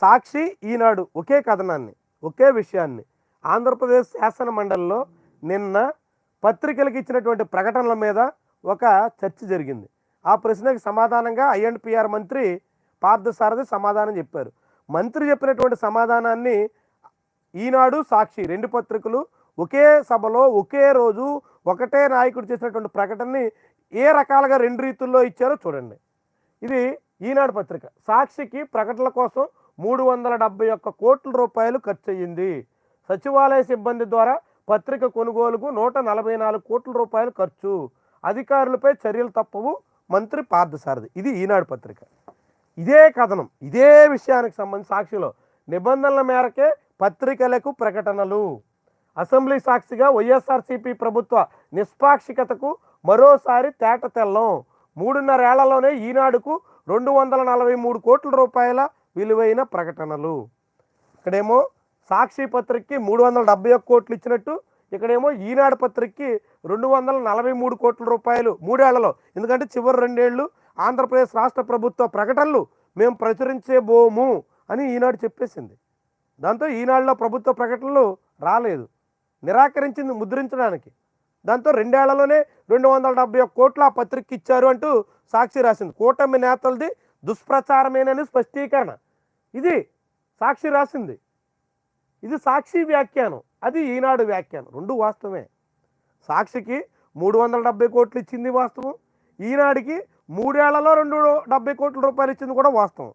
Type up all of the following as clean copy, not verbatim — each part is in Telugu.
సాక్షి, ఈనాడు ఒకే కథనాన్ని, ఒకే విషయాన్ని ఆంధ్రప్రదేశ్ శాసన మండలిలో నిన్న పత్రికలకు ఇచ్చినటువంటి ప్రకటనల మీద ఒక చర్చ జరిగింది. ఆ ప్రశ్నకు సమాధానంగా ఐ&పిఆర్ మంత్రి పార్థసారథి సమాధానం చెప్పారు. మంత్రి చెప్పినటువంటి సమాధానాన్ని ఈనాడు, సాక్షి రెండు పత్రికలు ఒకే సభలో ఒకే రోజు ఒకటే నాయకుడు చేసినటువంటి ప్రకటనని ఏ రకాలుగా రెండు రీతుల్లో ఇచ్చారో చూడండి. ఇది ఈనాడు పత్రిక. సాక్షికి ప్రకటనల కోసం 371 కోట్ల రూపాయలు ఖర్చు అయ్యింది. సచివాలయ సిబ్బంది ద్వారా పత్రిక కొనుగోలుకు 144 కోట్ల రూపాయలు ఖర్చు. అధికారులపై చర్యలు తప్పవు మంత్రి పార్థసారథి. ఇది ఈనాడు పత్రిక. ఇదే కథనం, ఇదే విషయానికి సంబంధించి సాక్షిలో నిబంధనల మేరకే పత్రికలకు ప్రకటనలు. అసెంబ్లీ సాక్షిగా వైఎస్ఆర్సీపీ ప్రభుత్వ నిష్పాక్షికతకు మరోసారి తేట తెల్లం. 3.5 ఏళ్లలోనే ఈనాడుకు 243 కోట్ల రూపాయల విలువైన ప్రకటనలు. ఇక్కడేమో సాక్షి పత్రికకి 371 కోట్లు ఇచ్చినట్టు, ఇక్కడేమో ఈనాడు పత్రికకి 243 కోట్ల రూపాయలు 3 ఏళ్లలో. ఎందుకంటే చివరి 2 ఏళ్ళు ఆంధ్రప్రదేశ్ రాష్ట్ర ప్రభుత్వ ప్రకటనలు మేము ప్రచురించేబోము అని ఈనాడు చెప్పేసింది. దాంతో ఈనాడులో ప్రభుత్వ ప్రకటనలు రాలేదు, నిరాకరించింది ముద్రించడానికి. దాంతో 2 ఏళ్లలోనే 271 కోట్ల ఆ పత్రికకి ఇచ్చారు అంటూ సాక్షి రాసింది. కూటమి నేతలది దుష్ప్రచారమేనని స్పష్టీకరణ. ఇది సాక్షి రాసింది. ఇది సాక్షి వ్యాఖ్యానం, అది ఈనాడు వ్యాఖ్యానం. రెండు వాస్తవమే. సాక్షికి 370 కోట్లు ఇచ్చింది వాస్తవం, ఈనాడుకి 3 ఏళ్లలో 270 కోట్ల రూపాయలు ఇచ్చింది కూడా వాస్తవం.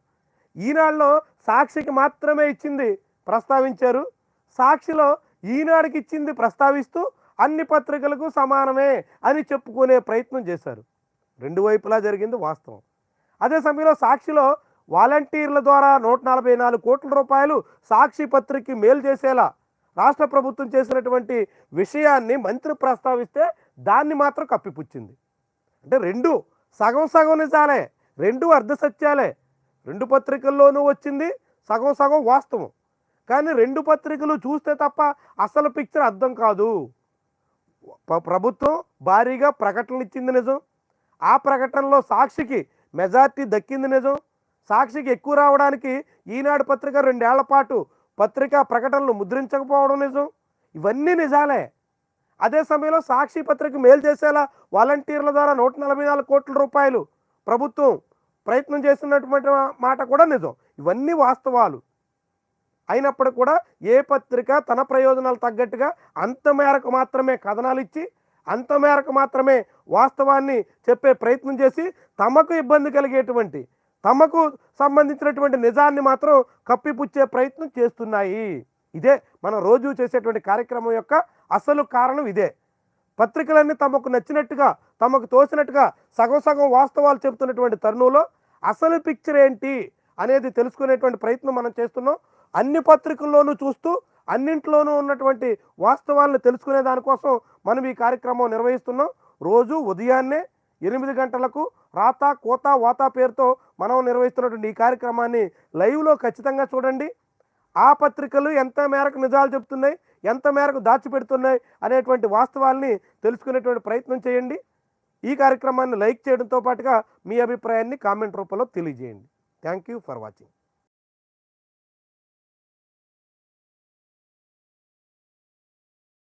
ఈనాడులో సాక్షికి మాత్రమే ఇచ్చింది ప్రస్తావించారు, సాక్షిలో ఈనాడుకి ఇచ్చింది ప్రస్తావిస్తూ అన్ని పత్రికలకు సమానమే అని చెప్పుకునే ప్రయత్నం చేశారు. రెండు వైపులా జరిగింది వాస్తవం. అదే సమయంలో సాక్షిలో వాలంటీర్ల ద్వారా 144 కోట్ల రూపాయలు సాక్షి పత్రికకి మేలు చేసేలా రాష్ట్ర ప్రభుత్వం చేసినటువంటి విషయాన్ని మంత్రి ప్రస్తావిస్తే దాన్ని మాత్రం కప్పిపుచ్చింది. అంటే రెండు సగం సగం నిజాలే, రెండు అర్ధ సత్యాలే. రెండు పత్రికల్లోనూ వచ్చింది సగం సగం వాస్తవం. కానీ రెండు పత్రికలు చూస్తే తప్ప అసలు పిక్చర్ అర్థం కాదు. ప్రభుత్వం భారీగా ప్రకటనలు ఇచ్చింది నిజం, ఆ ప్రకటనలో సాక్షికి మెజార్టీ దక్కింది నిజం. సాక్షికి ఎక్కువ రావడానికి ఈనాడు పత్రిక 2 ఏళ్ల పాటు పత్రికా ప్రకటనలు ముద్రించకపోవడం నిజం. ఇవన్నీ నిజాలే. అదే సమయంలో సాక్షి పత్రిక మేలు చేసేలా వాలంటీర్ల ద్వారా 144 కోట్ల రూపాయలు ప్రభుత్వం ప్రయత్నం చేస్తున్నటువంటి మాట కూడా నిజం. ఇవన్నీ వాస్తవాలు అయినప్పటికీ కూడా ఏ పత్రిక తన ప్రయోజనాలు తగ్గట్టుగా అంత మేరకు మాత్రమే కథనాలు ఇచ్చి, అంత మేరకు మాత్రమే వాస్తవాన్ని చెప్పే ప్రయత్నం చేసి తమకు ఇబ్బంది కలిగేటువంటి, తమకు సంబంధించినటువంటి నిజాన్ని మాత్రం కప్పిపుచ్చే ప్రయత్నం చేస్తున్నాయి. ఇదే మనం రోజు చేసేటువంటి కార్యక్రమం యొక్క అసలు కారణం ఇదే. పత్రికలన్నీ తమకు నచ్చినట్టుగా, తమకు తోసినట్టుగా సగం సగం వాస్తవాలు చెబుతున్నటువంటి తరుణంలో అసలు పిక్చర్ ఏంటి అనేది తెలుసుకునేటువంటి ప్రయత్నం మనం చేస్తున్నాం. అన్ని పత్రికల్లోనూ చూస్తూ అన్నింట్లోనూ ఉన్నటువంటి వాస్తవాలను తెలుసుకునే దానికోసం మనం ఈ కార్యక్రమం నిర్వహిస్తున్నాం. రోజు ఉదయాన్నే 8 గంటలకు రాతా కోతా వాతా పేరుతో మనం నిర్వహిస్తున్నటువంటి ఈ కార్యక్రమాన్ని లైవ్లో ఖచ్చితంగా చూడండి. ఆ పత్రికలు ఎంత మేరకు నిజాలు చెప్తున్నాయి, ఎంత మేరకు దాచిపెడుతున్నాయి అనేటువంటి వాస్తవాల్ని తెలుసుకునేటువంటి ప్రయత్నం చేయండి. ఈ కార్యక్రమాన్ని లైక్ చేయడంతో పాటుగా మీ అభిప్రాయాన్ని కామెంట్ రూపంలో తెలియజేయండి. Thank you for watching.